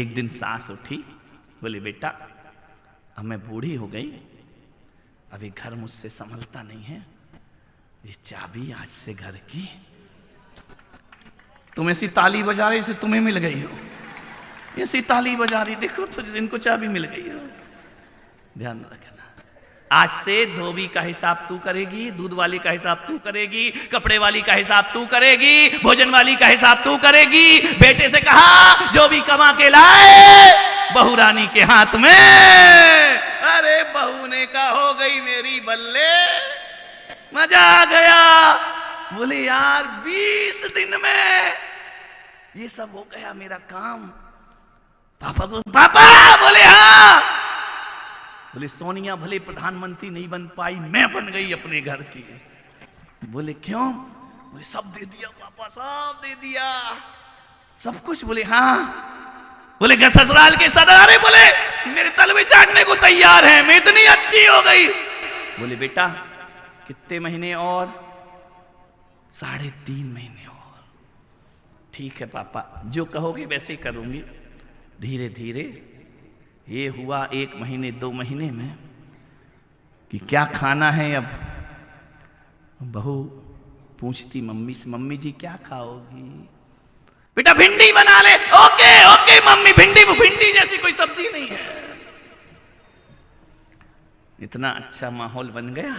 एक दिन सास उठी, बोले बेटा अब मैं बूढ़ी हो गई, अभी घर मुझसे संभलता नहीं है, ये चाबी आज से घर की तुम ऐसी ताली बजा रही जैसे तुम्हें मिल गई हो, ऐसी ताली बजा रही, देखो तो इनको चाबी मिल गई हो। ध्यान रखना, आज से धोबी का हिसाब तू करेगी, दूध वाली का हिसाब तू करेगी, कपड़े वाली का हिसाब तू करेगी, भोजन वाली का हिसाब तू करेगी। बेटे से कहा जो भी कमा के लाए बहू रानी के हाथ में। अरे बहू ने कहा हो गई मेरी बल्ले, मजा आ गया। बोले यार 20 दिन में ये सब हो गया मेरा काम। पापा को, पापा बोले हाँ। बोले सोनिया भले प्रधानमंत्री नहीं बन पाई, मैं बन गई अपने घर की। बोले क्यों? बोले सब दे दिया पापा, सब दे दिया, सब कुछ। बोले हाँ। बोले घर ससुराल के सदारे बोले मेरे तलवे चाटने को तैयार है, मैं इतनी अच्छी हो गई। बोले बेटा कितने महीने और? 3.5 महीने और। ठीक है पापा, जो कहोगे वैसे ही करूंगी। धीरे धीरे ये हुआ 1 महीने 2 महीने में कि क्या खाना है। अब बहू पूछती मम्मी से, मम्मी जी क्या खाओगी? बेटा भिंडी बना ले। ओके ओके मम्मी, भिंडी, भिंडी जैसी कोई सब्जी नहीं है। इतना अच्छा माहौल बन गया।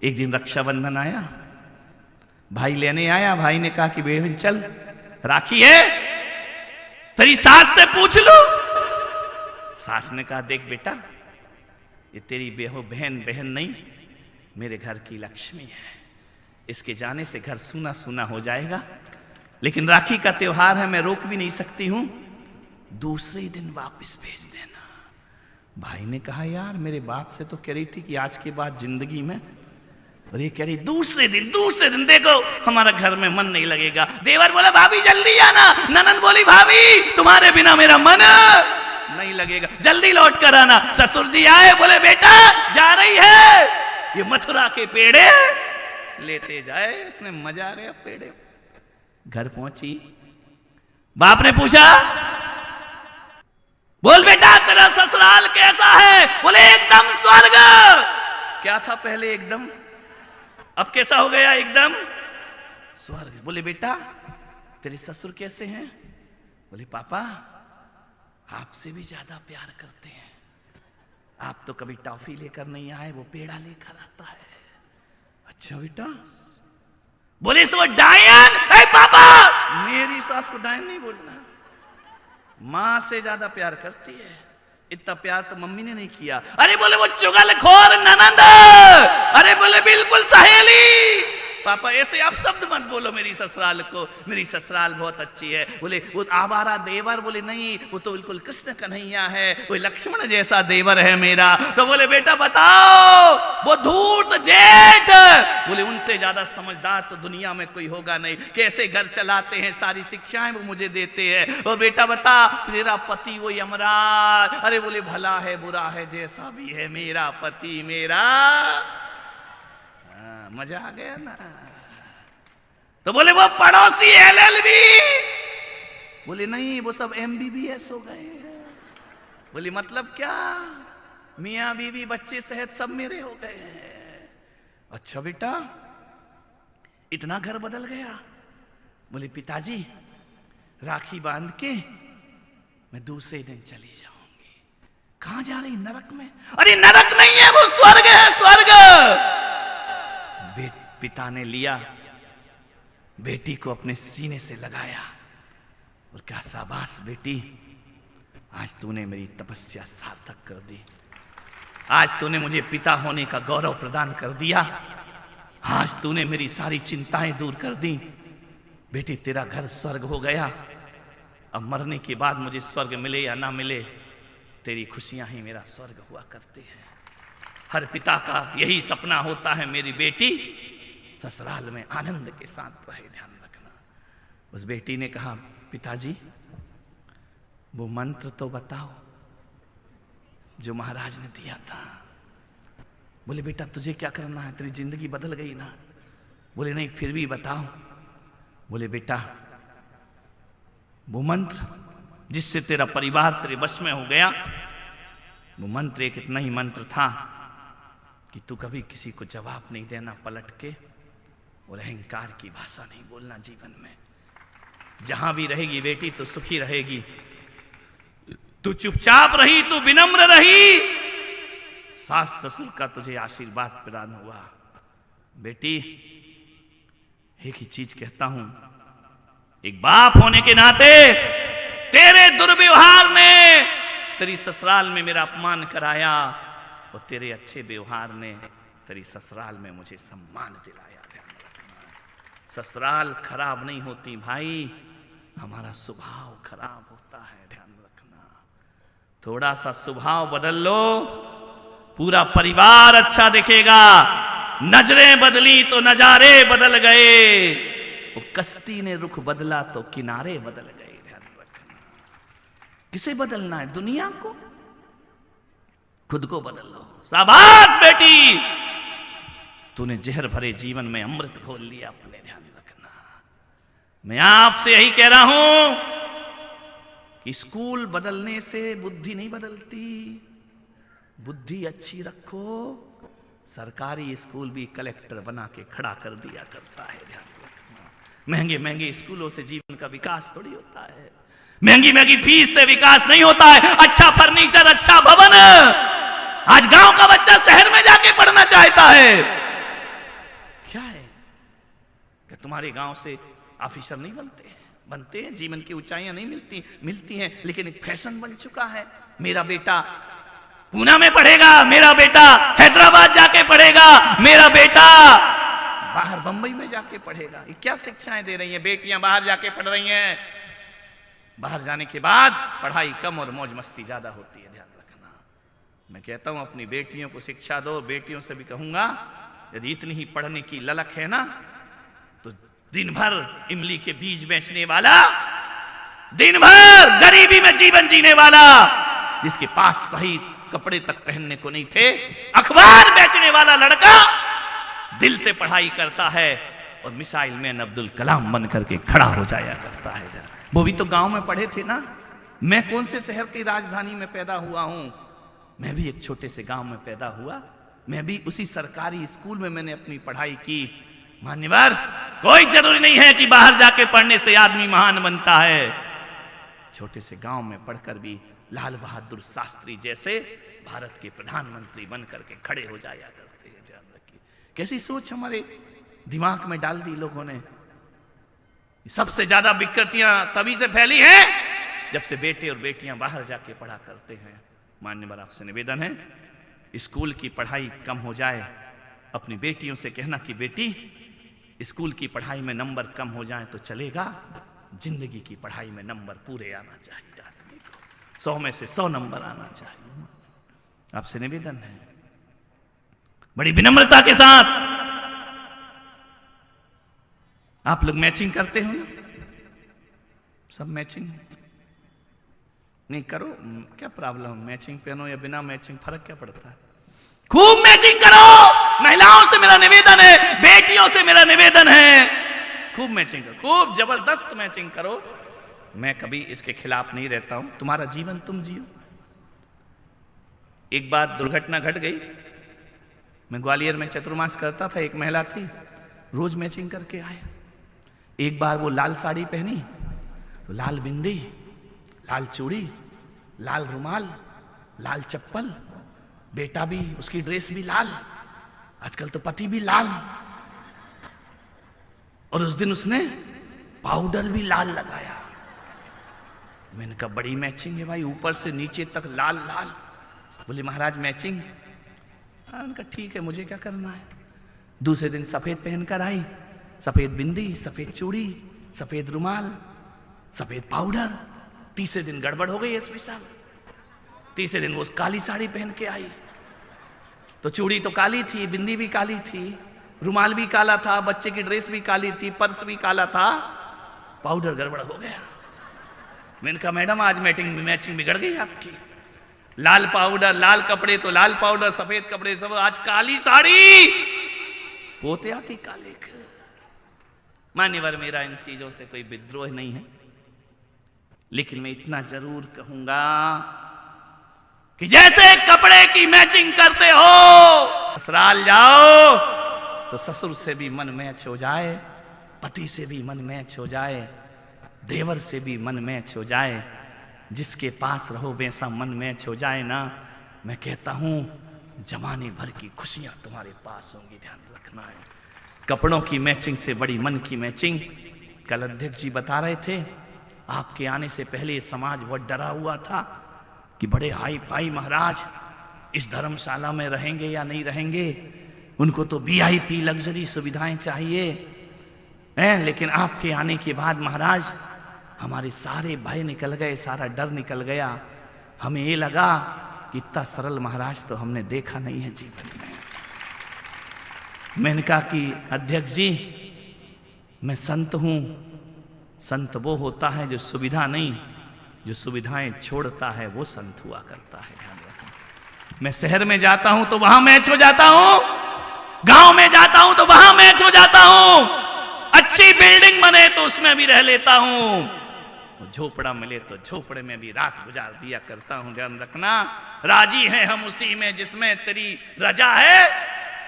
एक दिन रक्षाबंधन आया, भाई लेने आया। भाई ने कहा कि बेबी चल राखी है, तेरी सास से पूछ लो। सास ने कहा देख बेटा, ये तेरी बहन नहीं, मेरे घर की लक्ष्मी है, इसके जाने से घर सूना सूना हो जाएगा। लेकिन राखी का त्योहार है, मैं रोक भी नहीं सकती हूं, दूसरे दिन वापस भेज देना। भाई ने कहा यार मेरे बाप से तो कह रही थी कि आज के बाद जिंदगी में, और ये कह रही दूसरे दिन देखो हमारा घर में मन नहीं लगेगा। देवर बोला भाभी जल्दी आना, ननन बोली भाभी तुम्हारे बिना मेरा मन नहीं लगेगा, जल्दी लौट कर आना। ससुर जी आए, बोले बेटा जा रही है, ये मथुरा के पेड़े लेते जाए। इसने मजा आ गया पेड़े। घर पहुंची, बाप ने पूछा बोल बेटा तेरा ससुराल कैसा है? बोले एकदम स्वर्ग। क्या था पहले एकदम, अब कैसा हो गया एकदम स्वर्ग। बोले बेटा तेरे ससुर कैसे हैं? बोले पापा आपसे भी ज्यादा प्यार करते हैं, आप तो कभी टॉफी लेकर नहीं आए, वो पेड़ा लेकर आता है। अच्छा बेटा। बोले सो डायन। अरे पापा मेरी सास को डायन नहीं बोलना, मां से ज्यादा प्यार करती है, इतना प्यार तो मम्मी ने नहीं किया। अरे बोले वो चुगलखोर ननंद। अरे बोले बिल्कुल सहेली। पापा ऐसे आप शब्द मत बोलो मेरी ससुराल को, मेरी ससुराल बहुत अच्छी है। बोले वो आवारा देवर? बोले नहीं, वो तो बिल्कुल कृष्ण कन्हैया है, वो लक्ष्मण जैसा देवर है मेरा। तो बोले बेटा बताओ वो धूर्त जेठ। बोले उनसे ज्यादा समझदार तो दुनिया में कोई होगा नहीं, कैसे घर चलाते हैं, सारी शिक्षाएं वो मुझे देते हैं। और बेटा बता मेरा पति वो यमराज। अरे बोले भला है बुरा है जैसा भी है मेरा पति मेरा। मजा आ गया ना। तो बोले वो पड़ोसी LLB। बोले नहीं वो सब MBBS हो गए हैं। बोले मतलब क्या? मियाँ बीवी बच्चे सहित सब मेरे हो गए हैं। अच्छा बेटा इतना घर बदल गया? बोले पिताजी राखी बांध के मैं दूसरे दिन चली जाऊंगी। कहां जा रही? नरक में। अरे नरक नहीं है वो स्वर्ग है, स्वर्ग। पिता ने लिया, बेटी को अपने सीने से लगाया और कहा शाबाश बेटी, आज तूने मेरी तपस्या सार्थक कर दी, आज तूने मुझे पिता होने का गौरव प्रदान कर दिया, आज तूने मेरी सारी चिंताएं दूर कर दी। बेटी तेरा घर स्वर्ग हो गया, अब मरने के बाद मुझे स्वर्ग मिले या ना मिले, तेरी खुशियां ही मेरा स्वर्ग हुआ करती है। हर पिता का यही सपना होता है मेरी बेटी ससुराल में आनंद के साथ रहे। ध्यान रखना। उस बेटी ने कहा पिताजी वो मंत्र तो बताओ जो महाराज ने दिया था। बोले बेटा तुझे क्या करना है, तेरी जिंदगी बदल गई ना। बोले नहीं फिर भी बताओ। बोले बेटा वो मंत्र जिससे तेरा परिवार तेरे वश में हो गया, वो मंत्र एक इतना ही मंत्र था कि तू कभी किसी को जवाब नहीं देना पलट के, और अहंकार की भाषा नहीं बोलना जीवन में। जहां भी रहेगी बेटी तो सुखी रहेगी। तू चुपचाप रही, तू विनम्र रही, सास ससुर का तुझे आशीर्वाद प्रदान हुआ। बेटी एक ही चीज कहता हूं, एक बाप होने के नाते तेरे दुर्व्यवहार ने तेरी ससुराल में मेरा अपमान कराया, और तेरे अच्छे व्यवहार ने तेरी ससुराल में मुझे सम्मान दिलाया। ध्यान रखना, ससुराल खराब नहीं होती भाई, हमारा स्वभाव खराब होता है। ध्यान रखना, थोड़ा सा स्वभाव बदल लो, पूरा परिवार अच्छा दिखेगा। नजरें बदली तो नजारे बदल गए, वो कश्ती ने रुख बदला तो किनारे बदल गए। ध्यान रखना, किसे बदलना है? दुनिया को? खुद को बदल लो। शाबाश बेटी, तूने जहर भरे जीवन में अमृत घोल लिया अपने। ध्यान रखना, मैं आपसे यही कह रहा हूं कि स्कूल बदलने से बुद्धि नहीं बदलती। बुद्धि अच्छी रखो, सरकारी स्कूल भी कलेक्टर बना के खड़ा कर दिया करता है। ध्यान रखना, महंगे महंगे स्कूलों से जीवन का विकास थोड़ी होता है। महंगी महंगी फीस से विकास नहीं होता है। अच्छा फर्नीचर, अच्छा भवन। आज गांव का बच्चा शहर में जाके पढ़ना चाहता है। क्या है कि तुम्हारे गांव से ऑफिसर नहीं बनते हैं? बनते हैं, जीवन की ऊंचाइयां नहीं मिलती हैं, लेकिन एक फैशन बन चुका है। मेरा बेटा पूना में पढ़ेगा, मेरा बेटा हैदराबाद जाके पढ़ेगा, मेरा बेटा बाहर बंबई में जाके पढ़ेगा। ये क्या शिक्षाएं दे रही हैं? बेटियां बाहर जाके पढ़ रही हैं, बाहर जाने के बाद पढ़ाई कम और मौज मस्ती ज्यादा होती है। ध्यान रखना, मैं कहता हूं अपनी बेटियों को शिक्षा दो। बेटियों से भी कहूंगा, यदि इतनी ही पढ़ने की ललक है ना, तो दिन भर इमली के बीज बेचने वाला, दिन भर गरीबी में जीवन जीने वाला, जिसके पास सही कपड़े तक पहनने को नहीं थे, अखबार बेचने वाला लड़का दिल से पढ़ाई करता है और मिसाइल मैन अब्दुल कलाम बन करके खड़ा हो जाया करता है। वो भी तो गांव में पढ़े थे ना। मैं कौन से शहर की राजधानी में पैदा हुआ हूं? मैं भी एक छोटे से गांव में पैदा हुआ। मैं भी उसी सरकारी स्कूल में मैंने अपनी पढ़ाई की। मान्यवर, कोई जरूरी नहीं है कि बाहर जाके पढ़ने से आदमी महान बनता है। छोटे से गांव में पढ़कर भी लाल बहादुर शास्त्री जैसे भारत के प्रधानमंत्री बन करके खड़े हो जाया करते हैं। ध्यान रखिए, कैसी सोच हमारे दिमाग में डाल दी लोगों ने। सबसे ज्यादा विकृतियां तभी से फैली हैं जब से बेटे और बेटियां बाहर जाके पढ़ा करते हैं। मान्यवर, आपसे निवेदन है, स्कूल की पढ़ाई कम हो जाए। अपनी बेटियों से कहना कि बेटी, स्कूल की पढ़ाई में नंबर कम हो जाए तो चलेगा, जिंदगी की पढ़ाई में नंबर पूरे आना चाहिए। आदमी को 100 में से 100 नंबर आना चाहिए। आपसे निवेदन है, बड़ी विनम्रता के साथ। आप लोग मैचिंग करते हो ना? सब मैचिंग नहीं करो, क्या प्रॉब्लम? मैचिंग पहनो या बिना मैचिंग, फर्क क्या पड़ता है? खूब मैचिंग करो। महिलाओं से मेरा निवेदन है, बेटियों से मेरा निवेदन है, खूब मैचिंग करो, खूब जबरदस्त मैचिंग करो। मैं कभी इसके खिलाफ नहीं रहता हूं। तुम्हारा जीवन तुम जियो। एक बार दुर्घटना घट गई। मैं ग्वालियर में चतुर्मास करता था। एक महिला थी, रोज मैचिंग करके आए। एक बार वो लाल साड़ी पहनी तो लाल बिंदी, लाल चूड़ी, लाल रुमाल, लाल चप्पल, बेटा भी, उसकी ड्रेस भी लाल, आजकल तो पति भी लाल, और उस दिन उसने पाउडर भी लाल लगाया। मैंने कहा बड़ी मैचिंग है भाई, ऊपर से नीचे तक लाल लाल। बोले महाराज मैचिंग? मैंने कहा ठीक है, मुझे क्या करना है। दूसरे दिन सफेद पहनकर आई, सफेद बिंदी, सफेद चूड़ी, सफेद रुमाल, सफेद पाउडर। तीसरे दिन गड़बड़ हो गई एसपी साहब। तीसरे दिन वो काली साड़ी पहन के आई, तो चूड़ी तो काली थी, बिंदी भी काली थी, रुमाल भी काला था, बच्चे की ड्रेस भी काली थी, पर्स भी काला था, पाउडर गड़बड़ हो गया। मैंने कहा मैडम आज मैचिंग बिगड़ गई आपकी। लाल पाउडर, लाल कपड़े तो लाल पाउडर, सफेद कपड़े सब, आज काली साड़ी, पोते आती काले। मान्यवर, मेरा इन चीजों से कोई विद्रोह नहीं है, लेकिन मैं इतना जरूर कहूंगा कि जैसे कपड़े की मैचिंग करते हो, ससुराल जाओ तो ससुर से भी मन मैच हो जाए, पति से भी मन मैच हो जाए, देवर से भी मन मैच हो जाए, जिसके पास रहो वैसा मन मैच हो जाए ना, मैं कहता हूं जमाने भर की खुशियां तुम्हारे पास होंगी। ध्यान रखना है, कपड़ों की मैचिंग से बड़ी मन की मैचिंग। कल अध्यक्ष जी बता रहे थे, आपके आने से पहले समाज बहुत डरा हुआ था कि बड़े हाई फाई महाराज इस धर्मशाला में रहेंगे या नहीं रहेंगे, उनको तो वीआईपी लग्जरी सुविधाएं चाहिए हैं। लेकिन आपके आने के बाद महाराज हमारे सारे भय निकल गए, सारा डर निकल गया। हमें ये लगा कि इतना सरल महाराज तो हमने देखा नहीं है जीवन में। मैंने कहा कि अध्यक्ष जी, मैं संत हूं। संत वो होता है जो सुविधा नहीं, जो सुविधाएं छोड़ता है वो संत हुआ करता है। ध्यान रखना, मैं शहर में जाता हूं तो वहां मैच हो जाता हूं, गांव में जाता हूं तो वहां मैच हो जाता हूं, अच्छी बिल्डिंग बने तो उसमें भी रह लेता हूं, झोपड़ा मिले तो झोपड़े में भी रात गुजार दिया करता हूं। ध्यान रखना, राजी हैं हम उसी में जिसमें तेरी रजा है।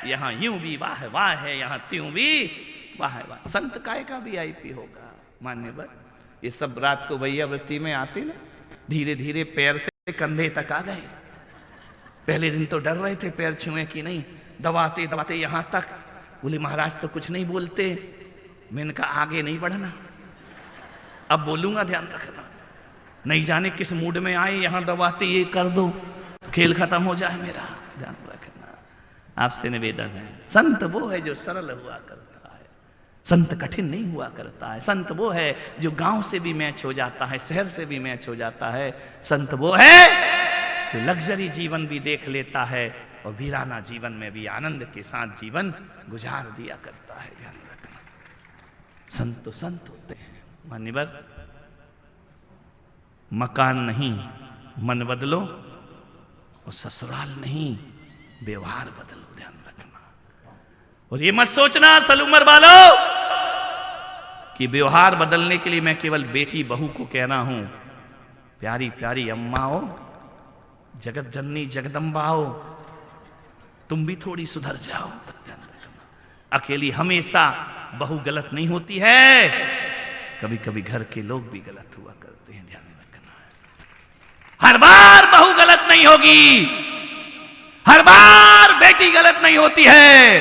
यहां यूं भी वाह वाह है, यहां त्यों भी वाह वाह। संत काय का वीआईपी होगा मान्यवर। ये सब रात को भैयावृत्ति में आते ना, धीरे धीरे पैर से कंधे तक आ गए। पहले दिन तो डर रहे थे पैर छुए कि नहीं, दबाते दबाते यहां तक। बोले महाराज तो कुछ नहीं बोलते। मैंने कहा आगे नहीं बढ़ना, अब बोलूंगा, ध्यान रखना। नहीं जाने किस मूड में आए, यहां दबाते ये कर दो तो खेल खत्म हो जाए मेरा। ध्यान रखना, आपसे निवेदन है, संत वो है जो सरल हुआ करता है, संत कठिन नहीं हुआ करता है। संत वो है जो गांव से भी मैच हो जाता है, शहर से भी मैच हो जाता है। संत वो है जो लग्जरी जीवन भी देख लेता है और वीराना जीवन में भी आनंद के साथ जीवन गुजार दिया करता है। ध्यान रखना, संत तो संत होते हैं मान्यवर। मकान नहीं मन बदलो, और ससुराल नहीं व्यवहार बदलो। ध्यान रखना, और ये मत सोचना सल उम्र वालों कि व्यवहार बदलने के लिए मैं केवल बेटी बहू को कह रहा हूं। प्यारी प्यारी अम्माओ, जगत जननी जगदम्बाओ, तुम भी थोड़ी सुधर जाओ। ध्यान रखना, अकेली हमेशा बहू गलत नहीं होती है, कभी कभी घर के लोग भी गलत हुआ करते हैं। ध्यान रखना है, हर बार बहू गलत नहीं होगी, हर बार बेटी गलत नहीं होती है,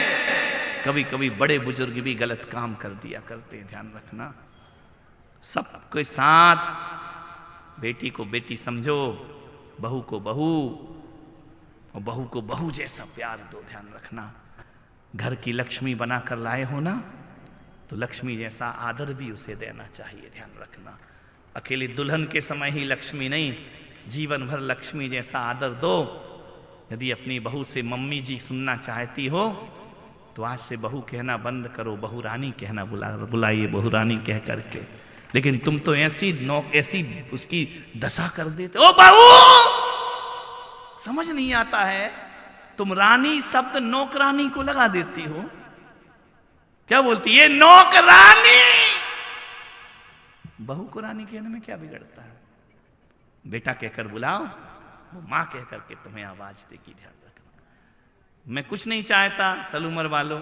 कभी कभी बड़े बुजुर्ग भी गलत काम कर दिया करते हैं। ध्यान रखना, सबके साथ बेटी को बेटी समझो, बहू को बहू, और बहू को बहू जैसा प्यार दो। ध्यान रखना, घर की लक्ष्मी बनाकर लाए हो ना, तो लक्ष्मी जैसा आदर भी उसे देना चाहिए। ध्यान रखना, अकेली दुल्हन के समय ही लक्ष्मी नहीं, जीवन भर लक्ष्मी जैसा आदर दो। यदि अपनी बहू से मम्मी जी सुनना चाहती हो तो आज से बहू कहना बंद करो, बहू रानी कहना बुलाइए बहू रानी कह करके। लेकिन तुम तो ऐसी उसकी दशा कर देते हो, बहू समझ नहीं आता है, तुम रानी शब्द नौकरानी को लगा देती हो। क्या बोलती है नौकरानी? बहू को रानी कहने में क्या बिगड़ता है? बेटा कहकर बुलाओ, वो मां कहकर के तुम्हें आवाज देगी। ध्यान रखना, मैं कुछ नहीं चाहता सल उम्र वालों,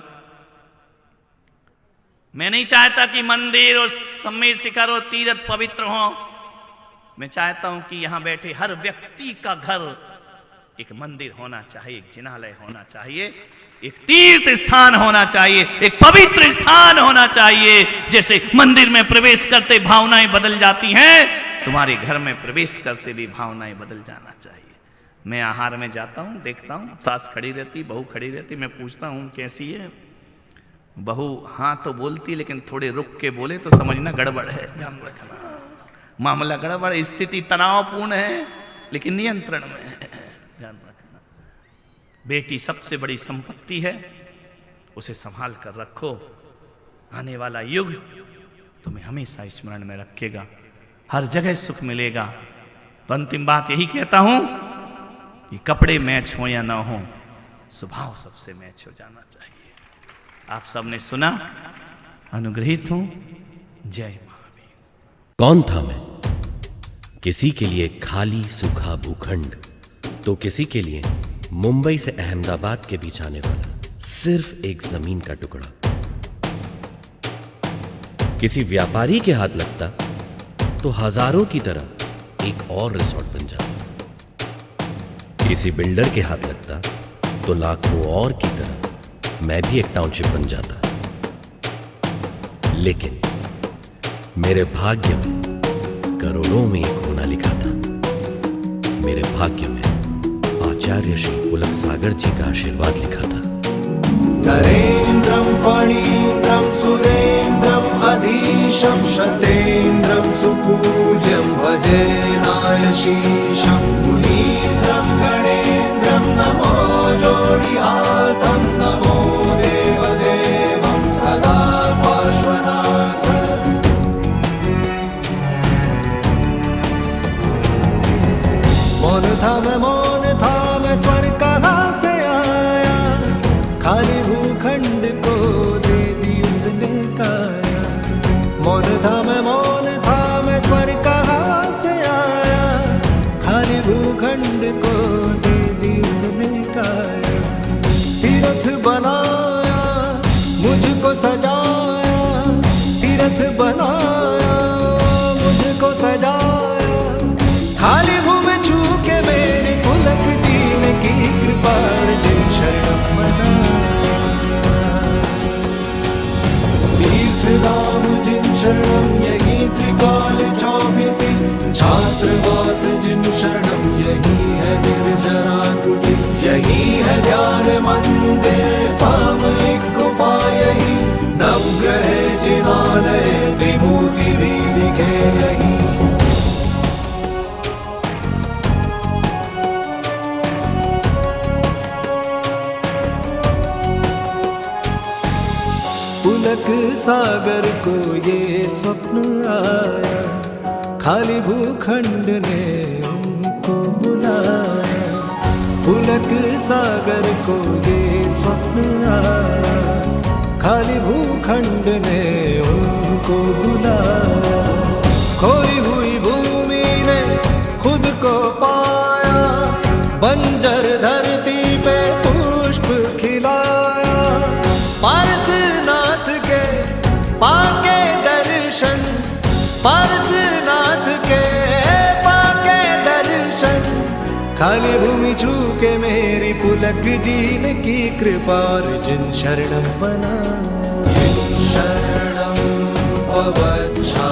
मैं नहीं चाहता कि मंदिर और सम्मेद शिखर और तीर्थ पवित्र हो। मैं चाहता हूं कि यहां बैठे हर व्यक्ति का घर एक मंदिर होना चाहिए, एक जिनालय होना चाहिए, एक तीर्थ स्थान होना चाहिए, एक पवित्र स्थान होना चाहिए। जैसे मंदिर में प्रवेश करते भावनाएं बदल जाती हैं, तुम्हारे घर में प्रवेश करते भी भावनाएं बदल जाना चाहिए। मैं आहार में जाता हूं, देखता हूं सास खड़ी रहती, बहू खड़ी रहती, मैं पूछता हूं कैसी है बहू? हाँ तो बोलती, लेकिन थोड़े रुक के बोले तो समझना गड़बड़ है। ध्यान रखना, मामला गड़बड़, स्थिति तनावपूर्ण है लेकिन नियंत्रण में है। ध्यान रखना, बेटी सबसे बड़ी संपत्ति है, उसे संभाल कर रखो। आने वाला युग तुम्हें हमेशा स्मरण में रखेगा, हर जगह सुख मिलेगा। तो अंतिम बात यही कहता हूं कि कपड़े मैच हो या ना हो, स्वभाव सबसे मैच हो जाना चाहिए। आप सबने सुना, अनुग्रहित हूं। जय महावीर। कौन था मैं? किसी के लिए खाली सूखा भूखंड, तो किसी के लिए मुंबई से अहमदाबाद के बीच आने वाला सिर्फ एक जमीन का टुकड़ा। किसी व्यापारी के हाथ लगता तो हजारों की तरह एक और रिसोर्ट बन जाता। किसी बिल्डर के हाथ लगता तो लाखों और की तरह मैं भी एक टाउनशिप बन जाता। लेकिन मेरे भाग्य में करोड़ों में एक होना लिखा था। मेरे भाग्य में आचार्य श्री पुलक सागर जी का आशीर्वाद लिखा था। नरेन्द्रं फणीन्द्रं सुरेन्द्रं अधीशं शतेन्द्रं सुपूज्यं भजे नायशीशं मुनीन्द्रं गणेन्द्रं नमो जोडिहातं नमो देवदेवं सदा पार्श्वनाथ। मौन था मैं स्वर्ग कहाँ से आया, खाली भूखंड को दे दी उसने काया। मौन था मैं स्वर्ग कहाँ से आया, खाली भूखंड को दे दी उसने काया। तीर्थ बनाया मुझको सजाया, तीर्थ बनाया मुझको सजाया। खाली भूमि छू के मेरे पुलक जीने की कृपा अर्जुन शरणम मना। तीर्थधाम जिन शरणम यही त्रिकाल चौबीसी, छात्रवास जिन शरणम यही है निर्जरा कुटी। यही है ध्यान मंदिर सामयिक गुफा, यही नवग्रह जिनालय त्रिमूर्ति भी दिखे यही। पुलक सागर को ये स्वप्न आया, खाली भूखंड ने उनको बुलाया। पुलक सागर को ये स्वप्न आया, खाली भूखंड ने उनको बुलाया। खोई हुई भूमि ने खुद को पाया, बंजर धरती पे पुष्प खिलाया। पारसनाथ के पाके दर्शन, पारसनाथ के पाके दर्शन। खाली भूमि छू के मेरी पुलक जीने की कृपा अर्जुन शरणम बना। शरणम पवच्छा